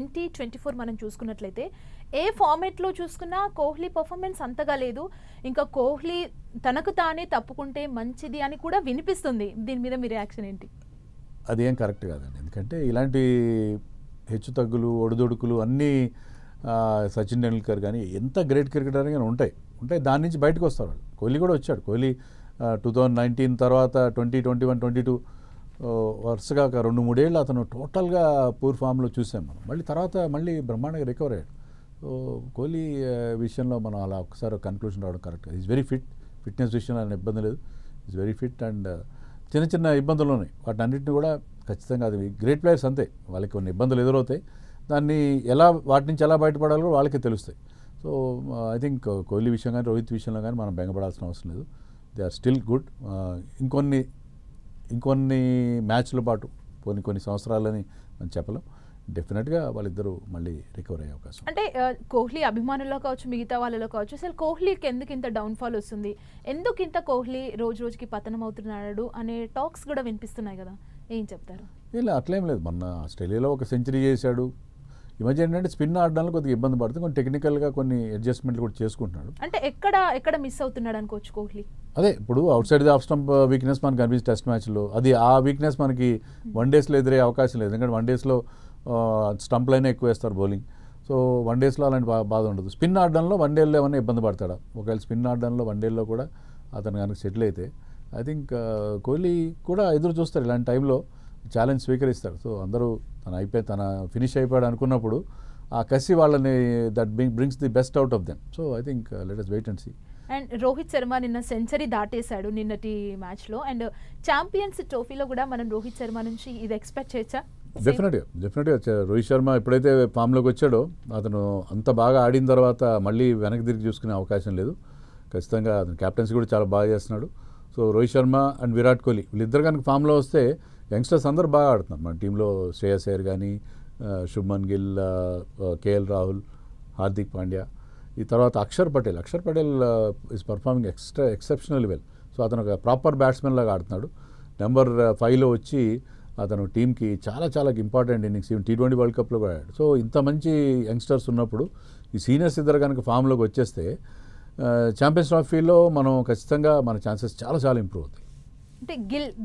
2024 మనం చూసుకున్నట్లయితే ఏ ఫార్మాట్లో చూసుకున్నా కోహ్లీ పర్ఫార్మెన్స్ అంతగా లేదు. ఇంకా కోహ్లీ తనకు తానే తప్పుకుంటే మంచిది అని కూడా వినిపిస్తుంది. దీని మీద మీ రియాక్షన్ ఏంటి? అదేం కరెక్ట్ కాదండి. ఎందుకంటే ఇలాంటి హెచ్చుతగ్గులు, ఒడిదుడుకులు అన్నీ సచిన్ టెండూల్కర్ కానీ ఎంత గ్రేట్ క్రికెటర్ కానీ ఉంటాయి. దాని నుంచి బయటకు వస్తారు వాళ్ళు. కోహ్లీ కూడా వచ్చాడు. కోహ్లీ 2019 తర్వాత 2021, 22 వరుసగా ఒక 2-3 ఏళ్ళు అతను టోటల్గా పూర్ ఫామ్లో చూసాం మనం. మళ్ళీ బ్రహ్మాండంగా రికవర్ అయ్యాడు. సో కోహ్లీ విషయంలో మనం అలా ఒకసారి కన్క్లూషన్ రావడం కరెక్ట్. ఈజ్ వెరీ ఫిట్నెస్ విషయంలో ఆయన ఇబ్బంది లేదు. ఈజ్ వెరీ ఫిట్ అండ్ చిన్న చిన్న ఇబ్బందులు ఉన్నాయి. వాటిని అన్నింటినీ కూడా ఖచ్చితంగా అది గ్రేట్ ప్లేయర్స్ అంతే, వాళ్ళకి కొన్ని ఇబ్బందులు ఎదురవుతాయి. వాటి నుంచి ఎలా బయటపడాలో కూడా వాళ్ళకే తెలుస్తాయి. సో ఐ థింక్ కోహ్లీ విషయం కానీ రోహిత్ విషయంలో కానీ మనం బెంగపడాల్సిన అవసరం లేదు. They are still good. ఇంకొన్ని మ్యాచ్ల పాటు కొన్ని సంవత్సరాలని మనం చెప్పలేం. డెఫినెట్గా వాళ్ళిద్దరూ మళ్ళీ రికవర్ అయ్యే అవకాశం. అంటే కోహ్లీ అభిమానుల్లో కావచ్చు, మిగతా వాళ్ళలో కావచ్చు, అసలు కోహ్లీకి ఎందుకు ఇంత డౌన్ఫాల్ వస్తుంది, ఎందుకు ఇంత కోహ్లీ రోజుకి పతనం అవుతున్నాడు అనే టాక్స్ కూడా వినిపిస్తున్నాయి కదా, ఏం చెప్తారు? ఇలా అట్లేం లేదు. మొన్న ఆస్ట్రేలియాలో ఒక సెంచరీ చేశాడు. ఈ మధ్య ఏంటంటే స్పిన్ ఆడడానికి కొద్దిగా ఇబ్బంది పడుతుంది. కొన్ని టెక్నికల్గా కొన్ని అడ్జస్ట్మెంట్లు కూడా చేసుకుంటున్నాడు. అంటే ఎక్కడ మిస్ అవుతున్నాడు అనుకోవచ్చు కోహ్లీ? అదే ఇప్పుడు out side the off stump weakness మనకు కనిపిస్తుంది టెస్ట్ మ్యాచ్లో. ఆ వీక్నెస్ మనకి వన్ డేస్లో ఎదురయ్యే అవకాశం లేదు. ఎందుకంటే వన్ డేస్లో స్టంప్ లైన్ ఎక్కువ వేస్తారు బౌలింగ్. సో వన్ డేస్లో అలాంటి బాధ ఉండదు. స్పిన్ ఆడడంలో వన్ డేలో ఏమైనా ఇబ్బంది పడతాడా? ఒకవేళ స్పిన్ ఆడడంలో వన్ డేలో కూడా అతను కనుక సెటిల్ అయితే ఐ థింక్ కోహ్లీ కూడా ఎదురు చూస్తారు. ఇలాంటి టైంలో ఛాలెంజ్ స్వీకరిస్తారు. సో అందరూ తన ఫినిష్ అయిపోయాడు అనుకున్నప్పుడు ఆ కసి వాళ్ళని that brings the best out of them. So I think let us wait and see. And Rohit Sharma నిన్న సెంచరీ దాటేశాడు నిన్నటి మ్యాచ్లో. అండ్ ఛాంపియన్స్ ట్రోఫీలో కూడా మనం రోహిత్ శర్మ నుంచి ఇది ఎక్స్పెక్ట్ చేయొచ్చా? డెఫినెట్గా రోహిత్ శర్మ ఎప్పుడైతే ఫామ్లోకి వచ్చాడో అతను అంత బాగా ఆడిన తర్వాత మళ్ళీ వెనక్కి తిరిగి చూసుకునే అవకాశం లేదు. ఖచ్చితంగా అతను క్యాప్టెన్సీ కూడా చాలా బాగా చేస్తున్నాడు. సో రోహిత్ శర్మ అండ్ విరాట్ కోహ్లీ వీళ్ళిద్దరు కనుక ఫామ్లో వస్తే యంగ్స్టర్స్ అందరూ బాగా ఆడుతున్నారు. మన టీంలో శ్రేయస్ అయ్యర్ కానీ, శుభ్మన్ గిల్, కేఎల్ రాహుల్, హార్దిక్ పాండ్యా, ఈ తర్వాత Axar Patel is performing exceptional well. So అతను ఒక ప్రాపర్ బ్యాట్స్మెన్ లాగా ఆడుతున్నాడు. నెంబర్ 5లో వచ్చి అతను టీంకి చాలా ఇంపార్టెంట్ ఇన్నింగ్స్ T20 వరల్డ్ కప్లో కూడా ఆడాడు. సో ఇంత మంచి యంగ్స్టర్స్ ఉన్నప్పుడు ఈ సీనియర్స్ ఇద్దరు కనుక ఫామ్లోకి వచ్చేస్తే ఛాంపియన్స్ ట్రోఫీలో మనం ఖచ్చితంగా మన ఛాన్సెస్ చాలా ఇంప్రూవ్ అవుతాయి. అంటే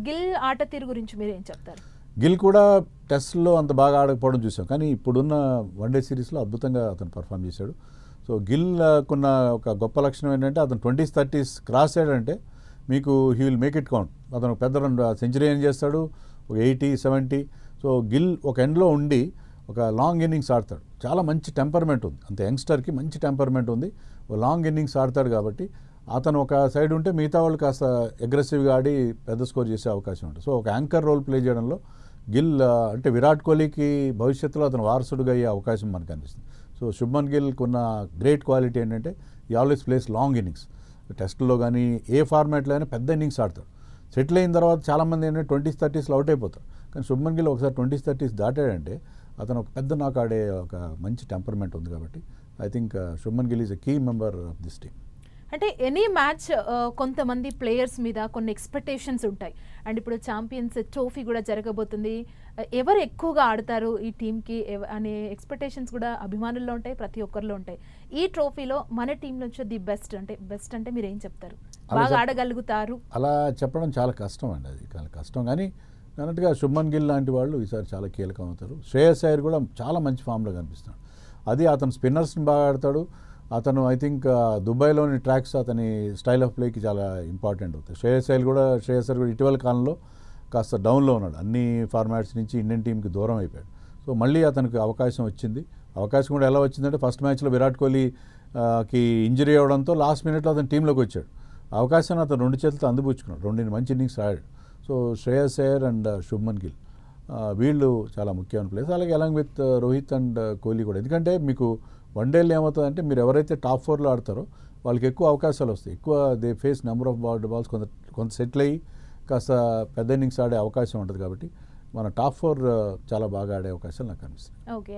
గిల్ ఆట తీరు గురించి మీరు ఏం చెప్తారు? గిల్ కూడా టెస్ట్లో అంత బాగా ఆడకపోవడం చూసాం, కానీ ఇప్పుడున్న వన్డే సిరీస్లో అద్భుతంగా అతను పర్ఫామ్ చేశాడు. సో గిల్కున్న ఒక గొప్ప లక్షణం ఏంటంటే అతను 20s 30s క్రాస్ అయ్యాడంటే మీకు he will make it count. అతను పెద్ద సెంచరీ ఏం చేస్తాడు, 80, 70. సో గిల్ ఒక ఎండ్లో ఉండి ఒక లాంగ్ ఇన్నింగ్స్ ఆడతాడు. చాలా మంచి టెంపర్మెంట్ ఉంది, అంత యంగ్స్టర్కి మంచి టెంపర్మెంట్ ఉంది. ఓ లాంగ్ ఇన్నింగ్స్ ఆడతాడు కాబట్టి అతను ఒక సైడ్ ఉంటే మిగతా వాళ్ళు కాస్త అగ్రెసివ్గా ఆడి పెద్ద స్కోర్ చేసే అవకాశం ఉంటుంది. సో ఒక యాంకర్ రోల్ ప్లే చేయడంలో గిల్ అంటే విరాట్ కోహ్లీకి భవిష్యత్తులో అతను వారసుడుగా అయ్యే అవకాశం మనకు అనిపిస్తుంది. సో శుభ్మన్ గిల్కి ఉన్న గ్రేట్ క్వాలిటీ ఏంటంటే ఈ ఆల్వేస్ ప్లేస్ లాంగ్ ఇన్నింగ్స్. టెస్ట్లో కానీ ఏ ఫార్మాట్లో అయినా పెద్ద ఇన్నింగ్స్ ఆడతాడు. సెటిల్ అయిన తర్వాత చాలామంది ఏంటంటే 20s 30s అవుట్ అయిపోతారు. కానీ శుభ్మన్ గిల్ ఒకసారి 20s 30s దాటాడంటే అతను ఒక పెద్ద నాక్ ఆడే ఒక మంచి టెంపర్మెంట్ ఉంది. కాబట్టి I think Shubman Gill is a key member of this team. అంటే ఎనీ మ్యాచ్ కొంతమంది ప్లేయర్స్ మీద కొన్ని ఎక్స్పెక్టేషన్స్ ఉంటాయి. అండ్ ఇప్పుడు ఛాంపియన్స్ ట్రోఫీ కూడా జరగబోతుంది. ఎవరు ఎక్కువగా ఆడతారు ఈ టీంకి అనే ఎక్స్పెక్టేషన్స్ కూడా అభిమానుల్లో ఉంటాయి, ప్రతి ఒక్కరిలో ఉంటాయి. ఈ ట్రోఫీలో మన టీం నుంచి ది బెస్ట్ అంటే మీరు ఏం చెప్తారు? బాగా ఆడగలుగుతారు అలా చెప్పడం చాలా కష్టం అండి. అది చాలా కష్టం. కానీ అన్నట్టుగా శుభ్మన్ గిల్ లాంటి వాళ్ళు ఈసారి చాలా కీలకం అవుతారు. శ్రేయస్ అయ్యర్ కూడా చాలా మంచి ఫామ్లో కనిపిస్తున్నాడు. అతను స్పిన్నర్స్ని బాగా ఆడతాడు. అతను ఐ థింక్ దుబాయ్లోని ట్రాక్స్ అతని స్టైల్ ఆఫ్ ప్లేకి చాలా ఇంపార్టెంట్ అవుతాయి. శ్రేయస్ అయ్యర్ కూడా ఇటీవల కాలంలో కాస్త డౌన్లో ఉన్నాడు. అన్ని ఫార్మాట్స్ నుంచి ఇండియన్ టీంకి దూరం అయిపోయాడు. సో మళ్ళీ అతనికి అవకాశం వచ్చింది. అవకాశం కూడా ఎలా వచ్చిందంటే ఫస్ట్ మ్యాచ్లో విరాట్ కోహ్లీకి ఇంజరీ అవ్వడంతో లాస్ట్ మినిట్లో అతను టీంలోకి వచ్చాడు. అవకాశాన్ని అతను 2 చేతులతో అందిపుచ్చుకున్నాడు. 2 మంచి ఇన్నింగ్స్ ఆడాడు. సో శ్రేయస్ అయ్యర్ అండ్ శుభ్మన్ గిల్ వీళ్ళు చాలా ముఖ్యమైన ప్లేయర్స్. అలాగే along with Rohit and Kohli కూడా. ఎందుకంటే మీకు వన్ డేలో ఏమవుతుందంటే మీరు ఎవరైతే టాప్ 4లో ఆడతారో వాళ్ళకి ఎక్కువ అవకాశాలు వస్తాయి. ఎక్కువ they face number of balls కొంత సెటిల్ అయ్యి కాస్త పెద్ద ఇన్నింగ్స్ ఆడే అవకాశం ఉంటుంది. కాబట్టి మన టాప్ 4 చాలా బాగా ఆడే అవకాశాలు నాకు అనిపిస్తుంది. ఓకే.